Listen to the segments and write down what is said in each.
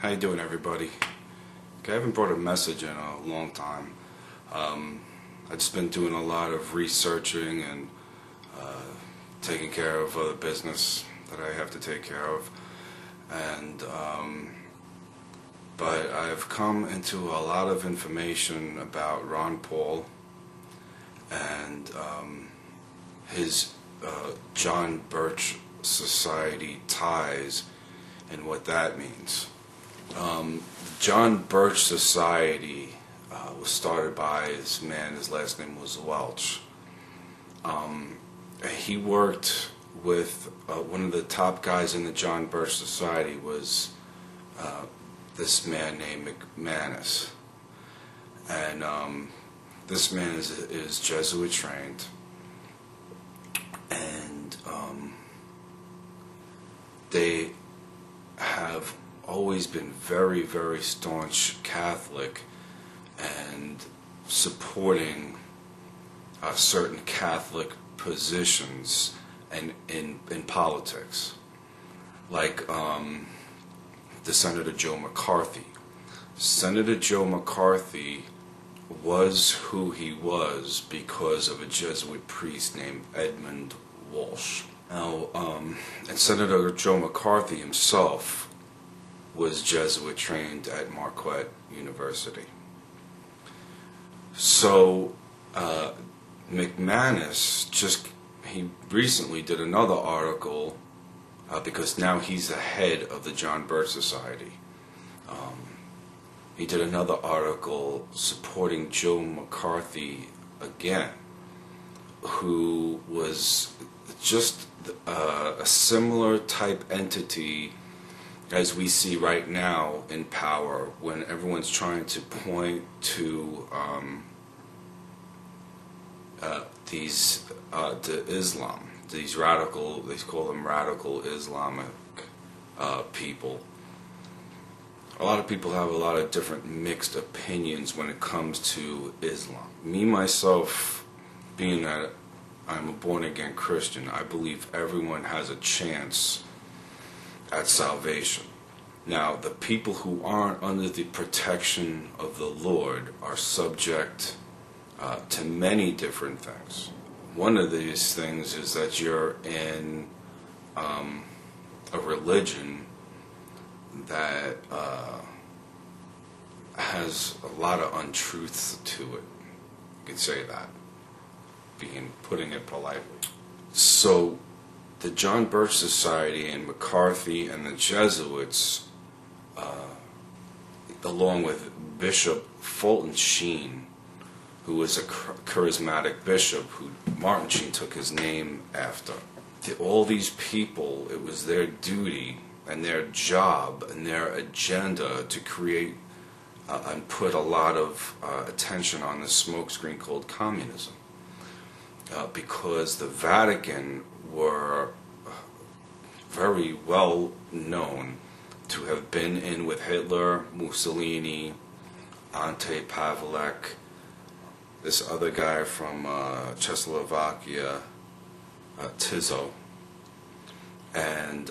How you doing, everybody? Okay, I haven't brought a message in a long time. I've just been doing a lot of researching and taking care of other business that I have to take care of, and but I've come into a lot of information about Ron Paul and his John Birch Society ties and what that means. John Birch Society was started by this man. His last name was Welch. He worked with one of the top guys in the John Birch Society was this man named McManus, and this man is Jesuit trained, and they have always been very, very staunch Catholic and supporting certain Catholic positions and in politics, like the Senator Joe McCarthy. Senator Joe McCarthy was who he was because of a Jesuit priest named Edmund Walsh. Now, and Senator Joe McCarthy himself was Jesuit trained at Marquette University. So McManus he recently did another article because now he's the head of the John Birch Society. He did another article supporting Joe McCarthy again, who was just a similar type entity as we see right now in power, when everyone's trying to point to to Islam, these radical, they call them radical Islamic people. A lot of people have a lot of different mixed opinions when it comes to Islam. Me, myself, being that I'm a born-again Christian, I believe everyone has a chance at salvation. Now, the people who aren't under the protection of the Lord are subject to many different things. One of these things is that you're in a religion that has a lot of untruths to it. You could say that, putting it politely. So the John Birch Society and McCarthy and the Jesuits, along with Bishop Fulton Sheen, who was a charismatic bishop who Martin Sheen took his name after. All these people, it was their duty and their job and their agenda to create and put a lot of attention on the smokescreen called communism, because the Vatican were very well known to have been in with Hitler, Mussolini, Ante Pavlek, this other guy from Czechoslovakia, Tiso, and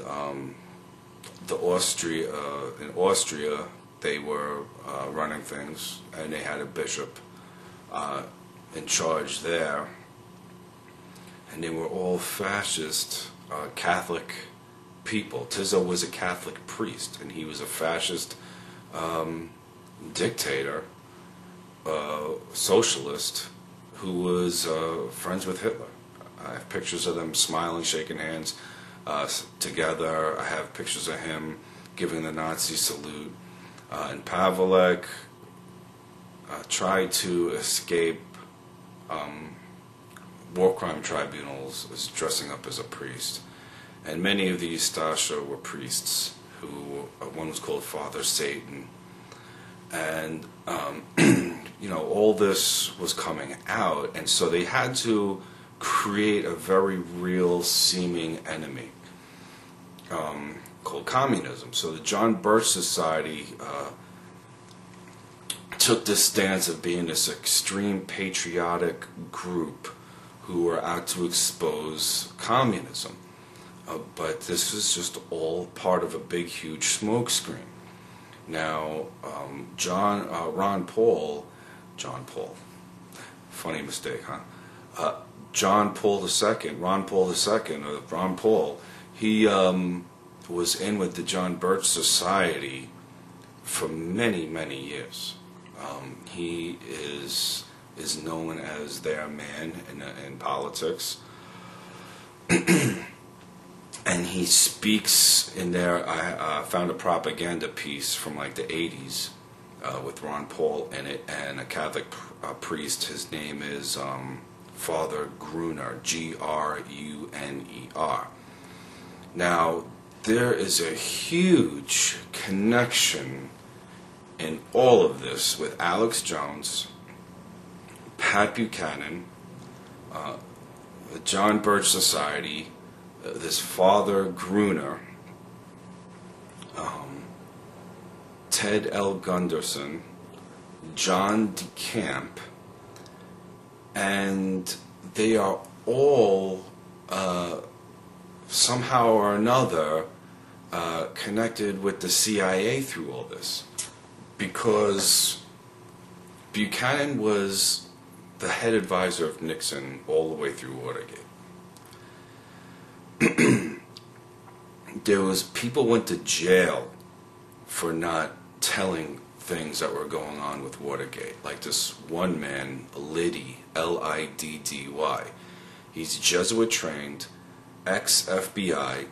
in Austria they were running things, and they had a bishop in charge there, and they were all fascist Catholic people. Tiso was a Catholic priest, and he was a fascist dictator, socialist, who was friends with Hitler. I have pictures of them smiling, shaking hands together. I have pictures of him giving the Nazi salute. And Pavlek tried to escape war crime tribunals as dressing up as a priest. And many of these Stasha were priests, who one was called Father Satan. And you know, all this was coming out, and so they had to create a very real seeming enemy called communism. So the John Birch Society took this stance of being this extreme patriotic group who were out to expose communism. But this is just all part of a big, huge smokescreen. Now, John Paul, funny mistake, huh? Ron Paul II, he was in with the John Birch Society for many, many years. He is known as their man in politics. And he speaks in there. I found a propaganda piece from like the 80s with Ron Paul in it, and a Catholic priest. His name is Father Gruner, Gruner. Now, there is a huge connection in all of this with Alex Jones, Pat Buchanan, the John Birch Society, this Father Gruner, Ted L. Gunderson, John DeCamp, and they are all somehow or another connected with the CIA through all this, because Buchanan was the head advisor of Nixon all the way through Watergate. There was people went to jail for not telling things that were going on with Watergate. Like this one man, Liddy, L-I-D-D-Y. He's Jesuit trained, ex-FBI.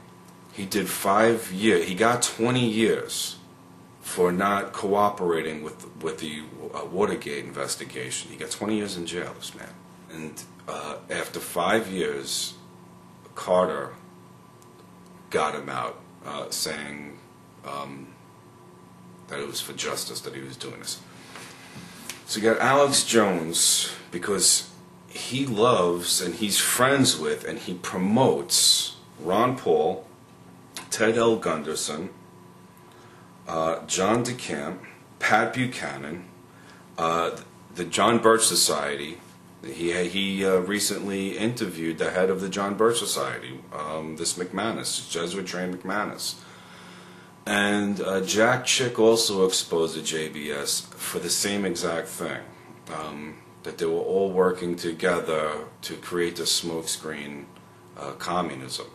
He did 5 years. He got 20 years for not cooperating with the Watergate investigation. He got 20 years in jail, this man. And after 5 years, Carter got him out, saying that it was for justice that he was doing this. So you got Alex Jones, because he loves and he's friends with and he promotes Ron Paul, Ted L. Gunderson, John DeCamp, Pat Buchanan, the John Birch Society. He recently interviewed the head of the John Birch Society, this McManus, Jesuit-trained McManus. And Jack Chick also exposed the JBS for the same exact thing, that they were all working together to create the smokescreen communism.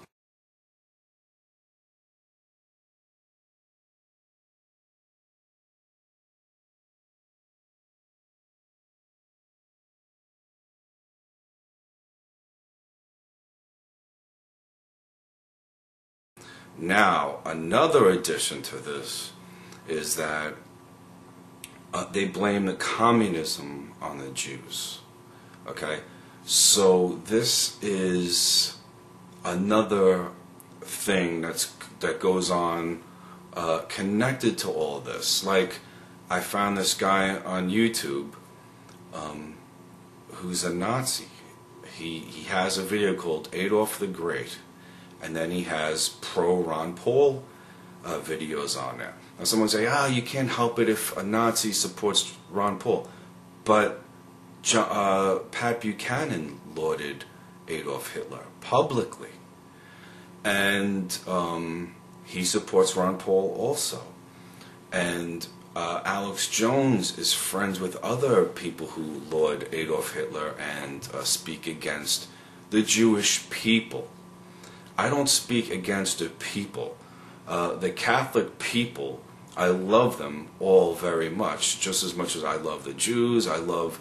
Now, another addition to this is that they blame the communism on the Jews. Okay? So this is another thing that goes on connected to all this. Like, I found this guy on YouTube who's a Nazi. He has a video called Adolf the Great. And then he has pro-Ron Paul videos on there. Now someone say, you can't help it if a Nazi supports Ron Paul. But Pat Buchanan lauded Adolf Hitler publicly. And he supports Ron Paul also. And Alex Jones is friends with other people who laud Adolf Hitler and speak against the Jewish people. I don't speak against the people. The Catholic people, I love them all very much, just as much as I love the Jews. I love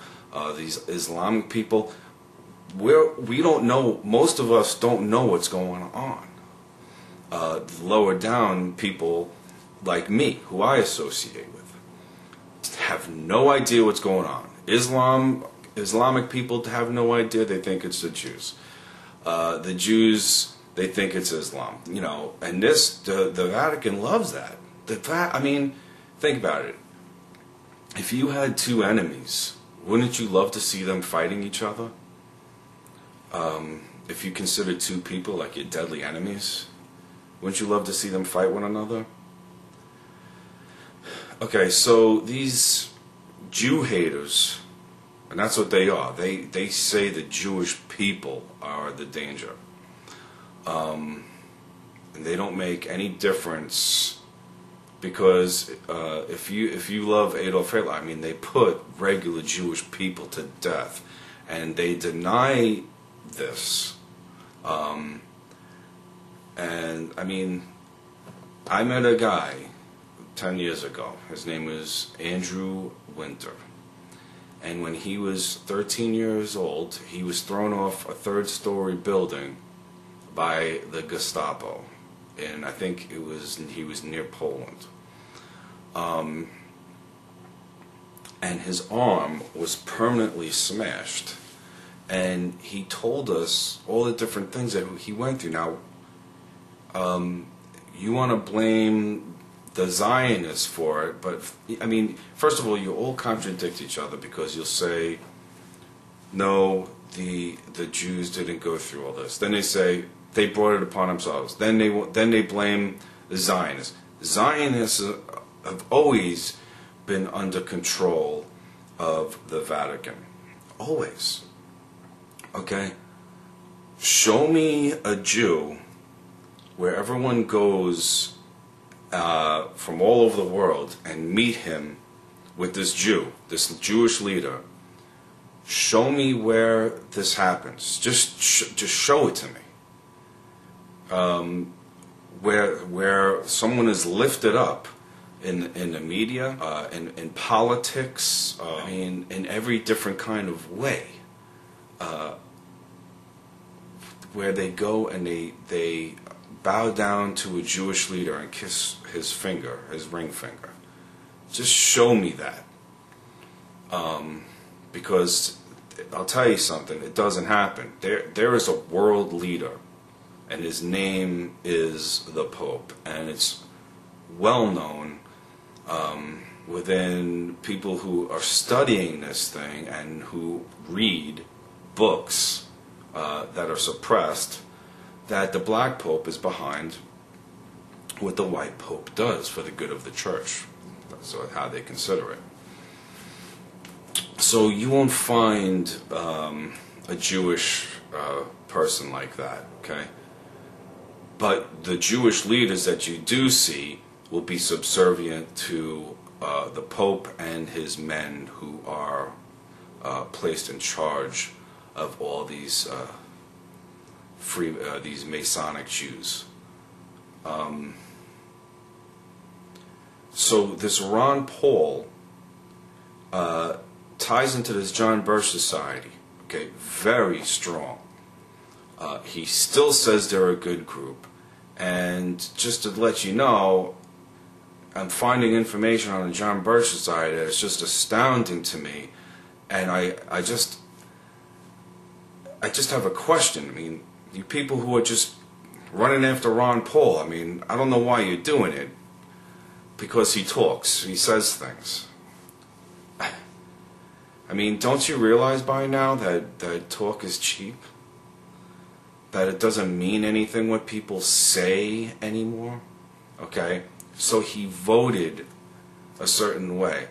these Islamic people. We don't know, most of us don't know what's going on. The lower down people like me, who I associate with, have no idea what's going on. Islamic people have no idea. They think it's the Jews. The Jews, they think it's Islam, you know, and the Vatican loves that. I mean, think about it. If you had two enemies, wouldn't you love to see them fighting each other? If you consider two people like your deadly enemies, wouldn't you love to see them fight one another? Okay, so these Jew haters, and that's what they are. They say the Jewish people are the danger. And they don't make any difference because if you love Adolf Hitler, I mean, they put regular Jewish people to death, and they deny this. And I mean, I met a guy 10 years ago. His name was Andrew Winter. And when he was 13 years old, he was thrown off a third-story building by the Gestapo. And I think he was near Poland. And his arm was permanently smashed. And he told us all the different things that he went through. Now, you want to blame the Zionists for it, but I mean, first of all, you all contradict each other, because you'll say, no, the Jews didn't go through all this. Then they say they brought it upon themselves. Then they blame the Zionists. Zionists have always been under control of the Vatican, always. Okay, show me a Jew where everyone goes from all over the world and meet him with this Jew, this Jewish leader. Show me where this happens. Just show it to me. Where someone is lifted up in the media, in politics, I mean, in every different kind of way, where they go and they bow down to a Jewish leader and kiss his finger, his ring finger. Just show me that. Because I'll tell you something, it doesn't happen. There is a world leader, and his name is the Pope, and it's well known within people who are studying this thing and who read books that are suppressed, that the black pope is behind what the white pope does for the good of the church. That's how they consider it. So you won't find a Jewish person like that, okay? But the Jewish leaders that you do see will be subservient to the Pope and his men, who are placed in charge of all these these Masonic Jews. So this Ron Paul ties into this John Birch Society, okay, very strong. He still says they're a good group, and just to let you know, I'm finding information on the John Birch Society that is just astounding to me, and I just have a question. I mean, you people who are just running after Ron Paul, I mean, I don't know why you're doing it, because he talks, he says things. I mean, don't you realize by now that talk is cheap? That it doesn't mean anything what people say anymore? Okay? So he voted a certain way.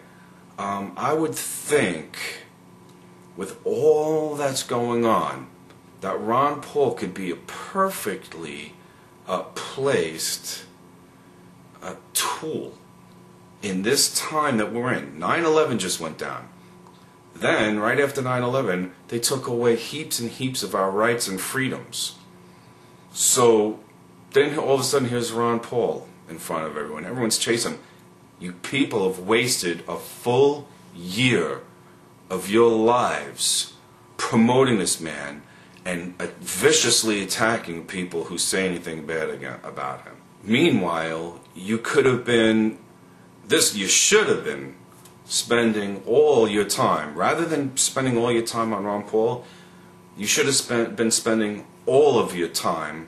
I would think, with all that's going on, that Ron Paul could be a perfectly placed tool in this time that we're in. 9/11 just went down. Then, right after 9/11, they took away heaps and heaps of our rights and freedoms. So then all of a sudden here's Ron Paul in front of everyone. Everyone's chasing him. You people have wasted a full year of your lives promoting this man and viciously attacking people who say anything bad about him. Meanwhile, you could have been, you should have been spending all your time, rather than spending all your time on Ron Paul, you should have been spending all of your time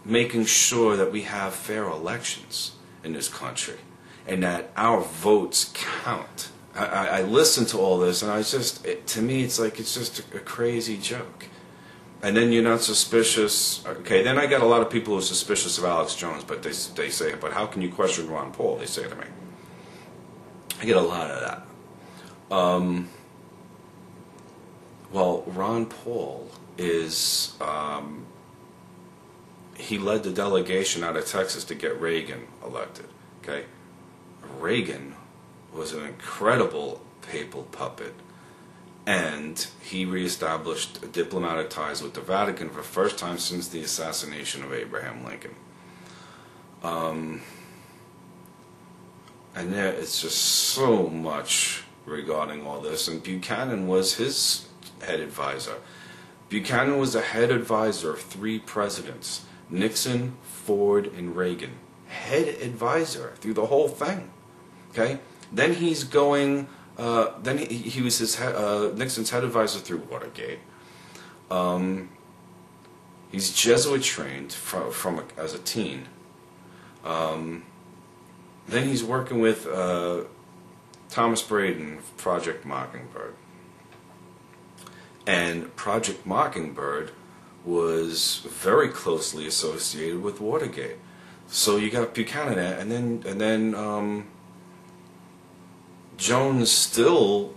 making sure that we have fair elections in this country and that our votes count. I listen to all this, and to me, it's like it's just a crazy joke. And then you're not suspicious. Okay, then I got a lot of people who are suspicious of Alex Jones, but they say, but how can you question Ron Paul? They say to me. I get a lot of that. Well, Ron Paul is, he led the delegation out of Texas to get Reagan elected. Okay, Reagan was an incredible papal puppet, and he reestablished diplomatic ties with the Vatican for the first time since the assassination of Abraham Lincoln. And there it's just so much regarding all this, and Buchanan was his head advisor. Buchanan was the head advisor of 3 presidents: Nixon, Ford, and Reagan. Head advisor through the whole thing. Okay? Then he's going, then he was his Nixon's head advisor through Watergate. He's Jesuit trained as a teen. Then he's working with Thomas Braden, Project Mockingbird. And Project Mockingbird was very closely associated with Watergate. So you got Buchanan, and then Jones still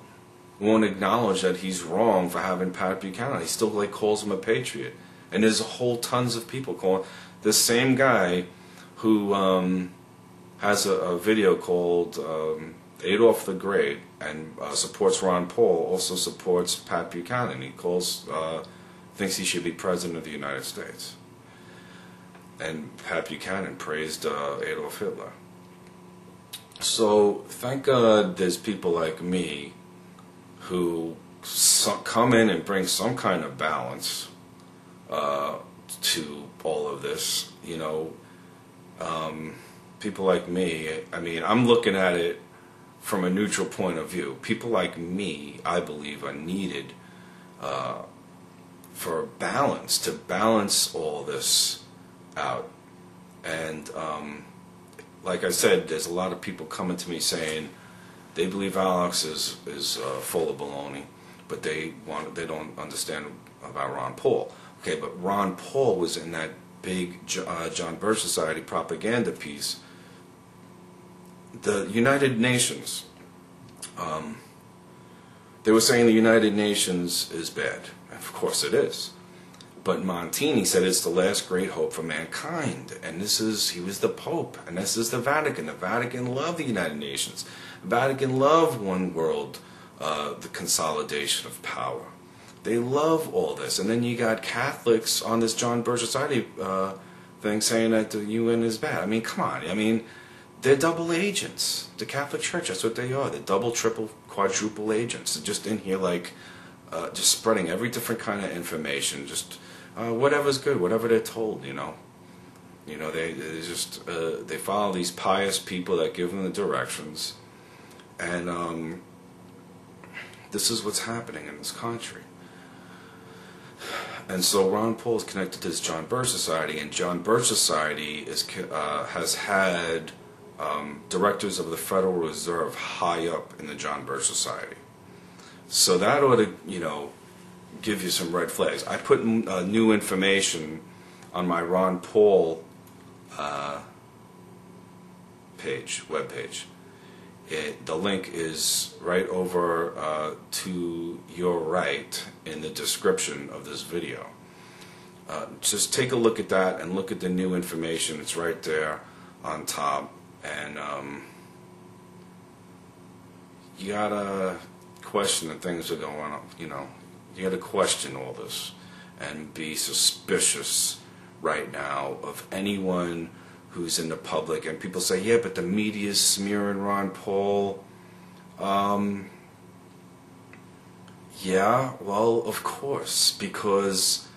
won't acknowledge that he's wrong for having Pat Buchanan. He still calls him a patriot. And there's tons of people calling the same guy who has a video called Adolf the Great and supports Ron Paul, also supports Pat Buchanan. He thinks he should be president of the United States. And Pat Buchanan praised Adolf Hitler. So thank God there's people like me who come in and bring some kind of balance to all of this. You know, people like me, I mean, I'm looking at it from a neutral point of view. People like me, I believe, are needed for balance, to balance all this out. And like I said, there's a lot of people coming to me saying they believe Alex is full of baloney, but they don't understand about Ron Paul. Okay, but Ron Paul was in that big John Birch Society propaganda piece. The United Nations, they were saying the United Nations is bad. Of course it is. But Montini said it's the last great hope for mankind. And he was the Pope. And this is the Vatican. The Vatican loved the United Nations. The Vatican loved one world, the consolidation of power. They love all this. And then you got Catholics on this John Birch Society thing saying that the UN is bad. I mean, come on. I mean, they're double agents. The Catholic Church, that's what they are. They're double, triple, quadruple agents. They're just in here just spreading every different kind of information, just whatever's good, whatever they're told, you know. You know, they follow these pious people that give them the directions, and this is what's happening in this country. And so Ron Paul is connected to this John Birch Society, and John Birch Society has had directors of the Federal Reserve high up in the John Birch Society. So that ought to, you know, give you some red flags. I put new information on my Ron Paul webpage. The link is right over to your right in the description of this video. Just take a look at that and look at the new information. It's right there on top. And you gotta question the things that are going on, you know. You gotta question all this and be suspicious right now of anyone who's in the public. And people say, yeah, but the media's smearing Ron Paul. Yeah, well, of course, because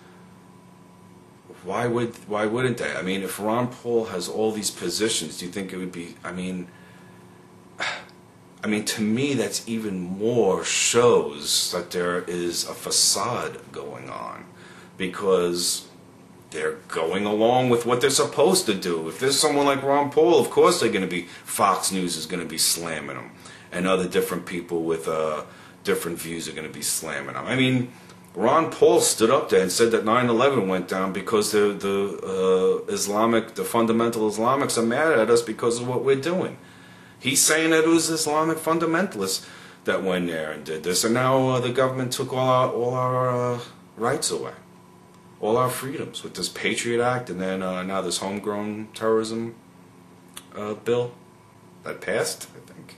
why wouldn't they? I mean, if Ron Paul has all these positions, do you think it would be, I mean, to me, that's even more shows that there is a facade going on, because they're going along with what they're supposed to do. If there's someone like Ron Paul, of course they're going to be, Fox News is going to be slamming him, and other different people with different views are going to be slamming him. I mean, Ron Paul stood up there and said that 9/11 went down because the fundamental Islamics are mad at us because of what we're doing. He's saying that it was Islamic fundamentalists that went there and did this, and now the government took all our rights away, all our freedoms with this Patriot Act, and then now this homegrown terrorism bill. that passed, I think.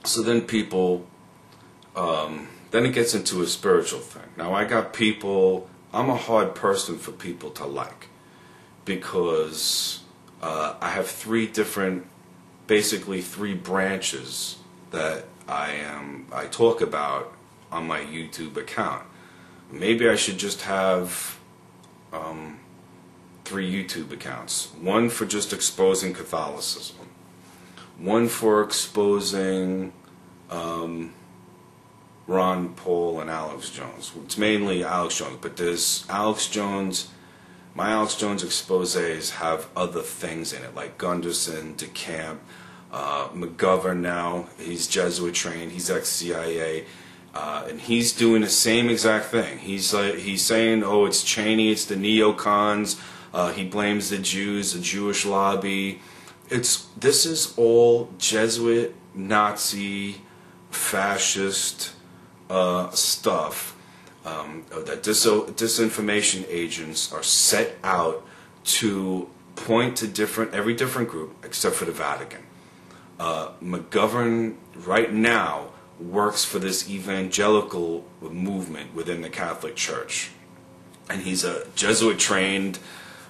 So then people, then it gets into a spiritual thing. Now I got people, I'm a hard person for people to like, because I have basically three branches that I talk about on my YouTube account. Maybe I should just have 3 YouTube accounts. One for just exposing Catholicism. One for exposing Ron Paul and Alex Jones. It's mainly Alex Jones, but there's Alex Jones. My Alex Jones exposés have other things in it, like Gunderson, DeCamp, McGovern now. He's Jesuit trained. He's ex-CIA. And he's doing the same exact thing. He's saying, oh, it's Cheney, it's the neocons. He blames the Jews, the Jewish lobby. This is all Jesuit, Nazi, fascist stuff that disinformation agents are set out to point to every different group except for the Vatican. McGovern right now works for this evangelical movement within the Catholic Church, and he's a Jesuit trained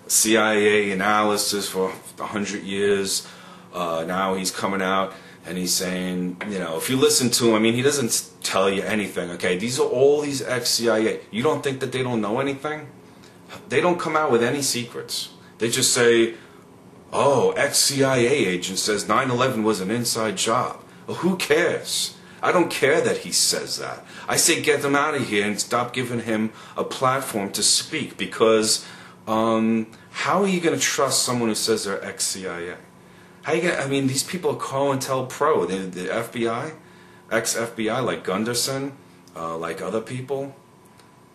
CIA analyst for 100 years. Now he's coming out and he's saying, you know, if you listen to him, I mean, he doesn't tell you anything, okay? These are all these ex-CIA. You don't think that they don't know anything? They don't come out with any secrets. They just say, oh, ex-CIA agent says 9/11 was an inside job. Well, who cares? I don't care that he says that. I say get them out of here and stop giving him a platform to speak, because how are you going to trust someone who says they're ex-CIA? How you gonna, I mean, these people are COINTELPRO, the FBI, ex-FBI, like Gunderson, like other people.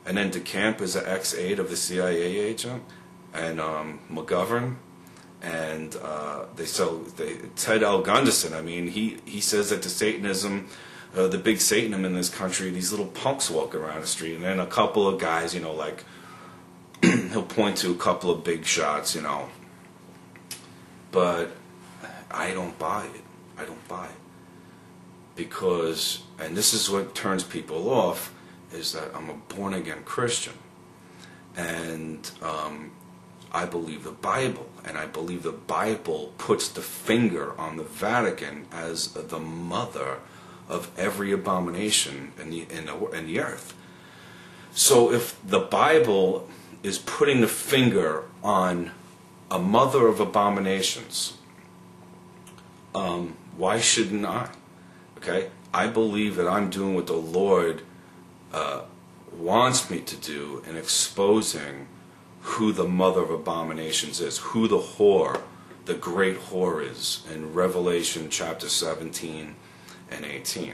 And then DeCamp is an ex-aide of the CIA agent, and McGovern. And Ted L. Gunderson, I mean, he says that the Satanism, the big Satanism in this country, these little punks walk around the street. And then a couple of guys, you know, like, he'll point to a couple of big shots, you know. But I don't buy it. I don't buy it. Because, and this is what turns people off, is that I'm a born-again Christian. And I believe the Bible. And I believe the Bible puts the finger on the Vatican as the mother of every abomination in the earth. So if the Bible is putting the finger on a mother of abominations, why shouldn't I? Okay, I believe that I'm doing what the Lord wants me to do in exposing who the mother of abominations is, who the whore, the great whore is, in Revelation chapter 17 and 18.